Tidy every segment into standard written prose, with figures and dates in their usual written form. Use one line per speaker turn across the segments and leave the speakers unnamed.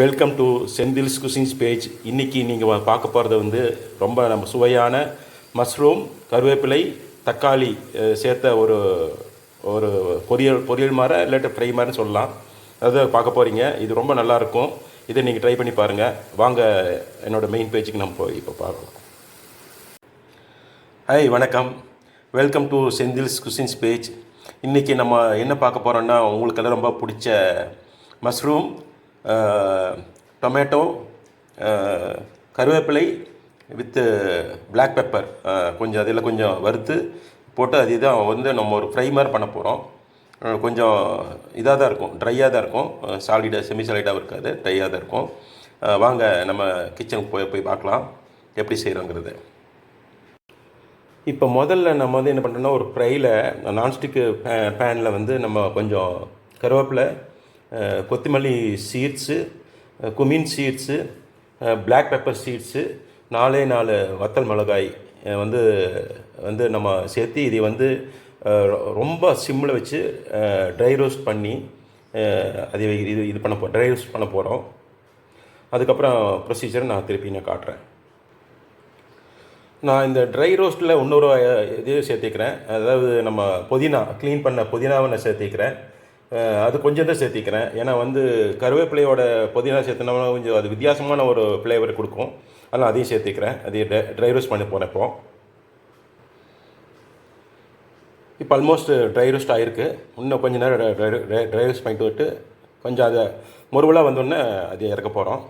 Welcome to Senthil's cuisines page. இன்றைக்கி நீங்கள் பார்க்க போகிறது வந்து ரொம்ப நம்ம சுவையான மஷ்ரூம், கருவேப்பிலை, தக்காளி சேர்த்த ஒரு ஒரு பொரியல் மாதிரி இல்லாட்டி ஃப்ரை மாதிரி சொல்லலாம். அதை பார்க்க போகிறீங்க. இது ரொம்ப நல்லாயிருக்கும். இதை நீங்கள் ட்ரை பண்ணி பாருங்கள். வாங்க என்னோடய மெயின் பேஜுக்கு நம்ம போய் இப்போ பார்க்கலாம். ஹாய், வணக்கம். Welcome to Senthil's cuisines page. இன்றைக்கி நம்ம என்ன பார்க்க போகிறோன்னா, உங்களுக்கெல்லாம் ரொம்ப பிடிச்ச மஷ்ரூம், டொமேட்டோ, கருவேப்பிலை வித்து பிளாக் பெப்பர் கொஞ்சம் அதில் கொஞ்சம் வறுத்து போட்டு அது இதாக வந்து நம்ம ஒரு ஃப்ரை மாதிரி பண்ண போகிறோம். கொஞ்சம் இதாக தான் இருக்கும், ட்ரையாக தான் இருக்கும், செமி சாலிடாக இருக்காது, ட்ரையாக தான் இருக்கும். வாங்க நம்ம கிச்சனுக்கு போய் பார்க்கலாம் எப்படி செய்கிறோங்கிறது. இப்போ முதல்ல நம்ம வந்து என்ன பண்ணுறோன்னா, ஒரு ஃப்ரையில் நான்ஸ்டிக்கு பேனில் வந்து நம்ம கொஞ்சம் கருவேப்பிலை, கொத்தமல்லி seeds, cumin seeds, black pepper seeds, 4 வத்தல் மிளகாய் வந்து வந்து நம்ம சேர்த்து இதை வந்து ரொம்ப சிம்மில் வச்சு ட்ரை ரோஸ்ட் பண்ணி அது இது பண்ண ட்ரை ரோஸ்ட் பண்ண போகிறோம். அதுக்கப்புறம் ப்ரொசீஜரை நான் திருப்பி காட்டுறேன். நான் இந்த ட்ரை ரோஸ்ட்டில் இன்னொரு இதையும் சேர்த்திக்கிறேன். அதாவது நம்ம க்ளீன் பண்ண புதினாவை நான் சேர்த்திக்கிறேன். அது கொஞ்சம் தான் சேர்த்திக்கிறேன். ஏன்னா வந்து கருவேப்பிலையோட புதினா சேர்த்துனோம்னா கொஞ்சம் அது வித்தியாசமான ஒரு ஃப்ளேவர் கொடுக்கும். அதனால் அதையும் சேர்த்திக்கிறேன். அதையும் ட்ரை ரோஸ்ட் பண்ணி போகிறேன். இப்போ ஆல்மோஸ்ட் ட்ரை ரோஸ்ட் ஆகிருக்கு. இன்னும் கொஞ்சம் நேரம் ட்ரை ரோஸ்ட் பண்ணிட்டு விட்டு கொஞ்சம் அதை முருவலாக வந்தோடனே அதை இறக்க போகிறோம்.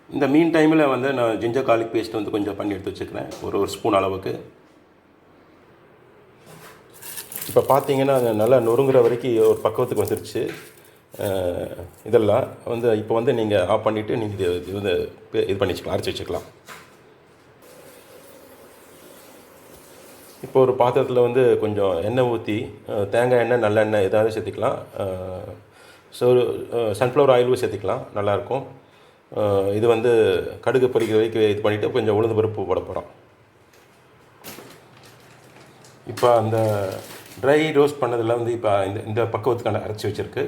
இந்த மீன் டைமில் வந்து நான் ஜிஞ்சர் கார்லிக் பேஸ்ட் வந்து கொஞ்சம் பண்ணி எடுத்து வச்சுக்கிறேன், ஒரு ஸ்பூன் அளவுக்கு. இப்போ பார்த்தீங்கன்னா அது நல்லா நொறுங்குற வரைக்கும் ஒரு பக்குவத்துக்கு வந்துருச்சு. இதெல்லாம் வந்து இப்போ வந்து நீங்கள் ஆஃப் பண்ணிவிட்டு நீங்கள் இது பண்ணி வச்சுக்கலாம், அரைச்சி வச்சுக்கலாம். இப்போ ஒரு பாத்திரத்தில் வந்து கொஞ்சம் எண்ணெய் ஊற்றி, தேங்காய் எண்ணெய், நல்லெண்ணெய் ஏதாவது சேர்த்திக்கலாம். சன்ஃப்ளவர் ஆயிலும் சேர்த்திக்கலாம், நல்லாயிருக்கும். இது வந்து கடுகு பொரிக்கிற வரைக்கும் இது பண்ணிவிட்டு கொஞ்சம் உளுந்து பருப்பு போட போகிறோம். இப்போ அந்த ட்ரை ரோஸ்ட் பண்ணதில் வந்து இப்போ இந்த பக்குவத்துக்கான அரைச்சி வச்சுருக்கு.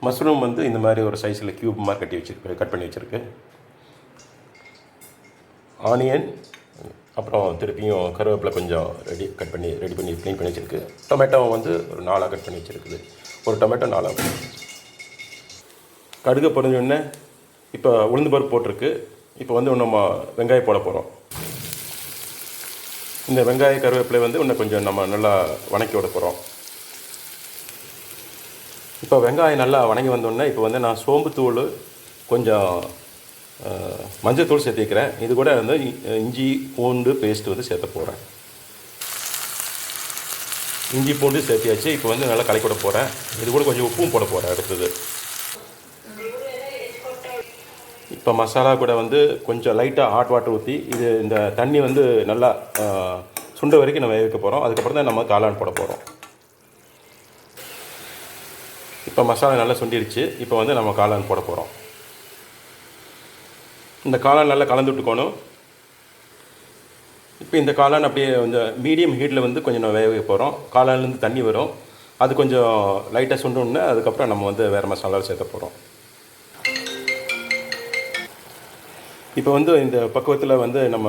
மஷ்ரூம் வந்து இந்த மாதிரி ஒரு சைஸில் க்யூப் மாதிரி கட் பண்ணி வச்சுருக்கு. ஆனியன், அப்புறம் திருப்பியும் கருவேப்பிலை கொஞ்சம் ரெடி பண்ணி க்ளீன் பண்ணி வச்சுருக்கு. டொமேட்டோவை வந்து ஒரு 4 கட் பண்ணி வச்சுருக்குது. ஒரு டொமேட்டோ 4. கடுகு பொரிஞ்சோடனே இப்போ உளுந்து பருப்பு போட்டிருக்கு. இப்போ வந்து நம்ம வெங்காயம் போட போகிறோம். இந்த வெங்காய கருவேப்பிலை வந்து இன்னும் கொஞ்சம் நம்ம நல்லா வணக்கி விட போகிறோம். இப்போ வெங்காயம் நல்லா வணங்கி வந்தோடனே இப்போ வந்து நான் சோம்புத்தூள், கொஞ்சம் மஞ்சள் சேர்த்திக்கிறேன். இது கூட வந்து இஞ்சி பூண்டு பேஸ்ட்டு வந்து சேர்த்த போகிறேன். இஞ்சி பூண்டு சேர்த்தியாச்சு. இப்போ வந்து நல்லா கலக்கி விட போகிறேன். இது கூட கொஞ்சம் உப்பும் போட போகிறேன் அடுத்தது. இப்போ மசாலா கூட வந்து கொஞ்சம் லைட்டாக ஹாட் வாட்டர் ஊற்றி இந்த தண்ணி வந்து நல்லா சுண்ட வரைக்கும் நம்ம வேக வைக்க போகிறோம். அதுக்கப்புறம் தான் நம்ம காளான் போட போகிறோம். இப்போ மசாலா நல்லா சுண்டிடுச்சு. இப்போ வந்து நம்ம காளான் போட போகிறோம். இந்த காளான் நல்லா கலந்து விட்டுக்கணும். இப்போ இந்த காளான் அப்படியே கொஞ்சம் மீடியம் ஹீட்டில் வந்து கொஞ்சம் நம்ம வேக வைக்க போகிறோம். காளான்லேருந்து தண்ணி வரும். அது கொஞ்சம் லைட்டாக சுண்டோன்னு அதுக்கப்புறம் நம்ம வந்து வேறு மசாலா சேர்த்த போகிறோம். இப்போ வந்து இந்த பக்குவத்தில் வந்து நம்ம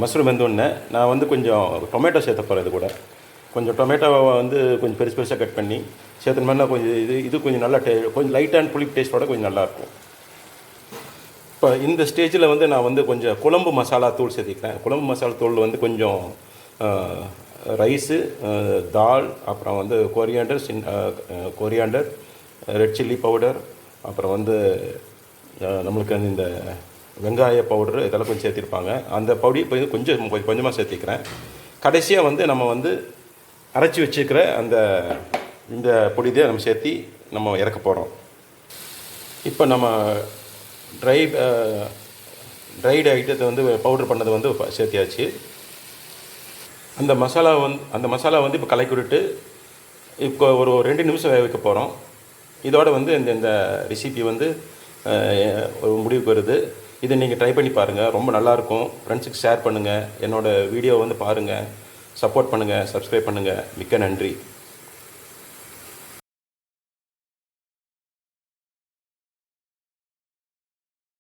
மஷ்ரூம் வெந்தோடனே நான் வந்து கொஞ்சம் டொமேட்டோ சேர்த்த போகிறேன். இது கூட கொஞ்சம் டொமேட்டோவை வந்து கொஞ்சம் பெருசாக கட் பண்ணி சேர்த்தோம்னா கொஞ்சம் இது கொஞ்சம் நல்லா கொஞ்சம் லைட் அண்ட் புளிப்பு டேஸ்ட்டோட கொஞ்சம் நல்லாயிருக்கும். இப்போ இந்த ஸ்டேஜில் வந்து நான் வந்து கொஞ்சம் குழம்பு மசாலா தூள் சேர்த்திக்கிறேன். குழம்பு மசாலா தூள் வந்து கொஞ்சம் ரைஸு, தால், அப்புறம் வந்து கொரியாண்டர், ரெட் சில்லி பவுடர், அப்புறம் வந்து நம்மளுக்கு வந்து இந்த வெங்காய பவுட்ரு இதெல்லாம் கொஞ்சம் சேர்த்திருப்பாங்க. அந்த பவுடி இப்போ கொஞ்சமாக சேர்த்திக்கிறேன். கடைசியாக வந்து நம்ம வந்து அரைச்சி வச்சுக்கிற இந்த பொடியை நம்ம சேர்த்தி நம்ம இறக்க போகிறோம். இப்போ நம்ம ட்ரைடு ஐட்டத்தை வந்து பவுட்ரு பண்ணதை வந்து சேர்த்தியாச்சு. அந்த மசாலா வந்து இப்போ கலக்கி விட்டுட்டு இப்போ ஒரு 2 நிமிஷம் வேக வைக்க போகிறோம். இதோட வந்து இந்த ரெசிபி வந்து ஒரு முடிவுக்கு வருது. இதை நீங்கள் ட்ரை பண்ணி பாருங்கள், ரொம்ப நல்லாயிருக்கும். ஃப்ரெண்ட்ஸுக்கு ஷேர் பண்ணுங்கள். என்னோடய வீடியோ வந்து பாருங்கள், சப்போர்ட் பண்ணுங்கள், சப்ஸ்கிரைப் பண்ணுங்கள். மிக்க நன்றி.